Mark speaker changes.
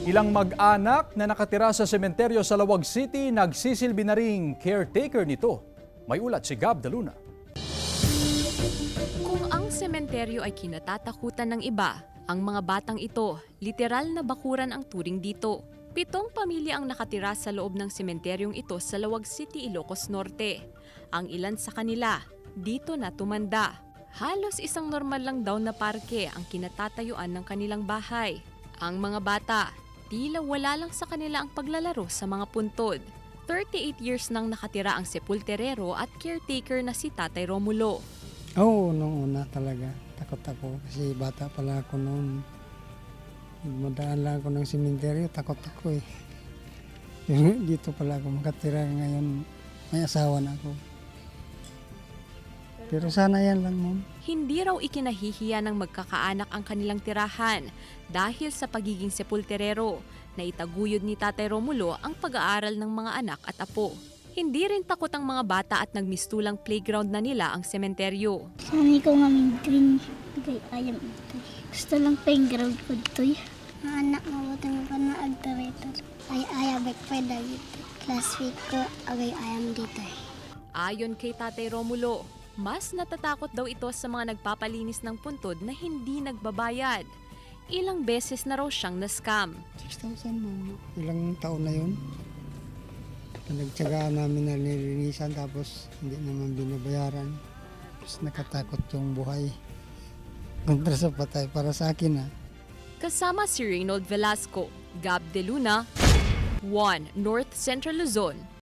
Speaker 1: Ilang mag-anak na nakatira sa sementeryo sa Lawag City nagsisilbi na ring caretaker nito. May ulat si Gab Deluna.
Speaker 2: Kung ang sementeryo ay kinatatakutan ng iba, ang mga batang ito, literal na bakuran ang turing dito. 7 pamilya ang nakatira sa loob ng sementeryong ito sa Lawag City, Ilocos Norte. Ang ilan sa kanila, dito na tumanda. Halos isang normal lang daw na parke ang kinatatayuan ng kanilang bahay. Ang mga bata, tila wala lang sa kanila ang paglalaro sa mga puntod. 38 years nang nakatira ang sepulterero at caretaker na si Tatay Romulo.
Speaker 3: Oo, nung una talaga. Takot ako kasi bata pala ako noon. Madaan lang ako ng sementeryo, takot ako eh. Pero dito pala ako makatira ngayon, may asawa na ako. Pero sana yan lang, Ma'am.
Speaker 2: Hindi raw ikinahihiya ng magkakaanak ang kanilang tirahan dahil sa pagiging sepulterero na itaguyod ni Tatay Romulo ang pag-aaral ng mga anak at apo. Hindi rin takot ang mga bata at nagmistulang playground na nila ang sementeryo.
Speaker 4: Sanay ko nga may dream, kay ayam ito. Gusto lang playground ko ito. Mga anak mabuting ko na agtarator. Ay ayabek pa dito. Last week ko, agay ayam dito.
Speaker 2: Ayon kay Tatay Romulo, mas natatakot daw ito sa mga nagpapalinis ng puntod na hindi nagbabayad. Ilang beses na raw siyang na-scam.
Speaker 3: 6,000, Ma'am. Ilang taon na yun. Nagtsagaan namin na nilinisan tapos hindi naman binabayaran. Tapos nakatakot yung buhay. Kontra sa patay para sa akin ha.
Speaker 2: Kasama si Reynold Velasco, Gab Deluna, 1 North Central Luzon,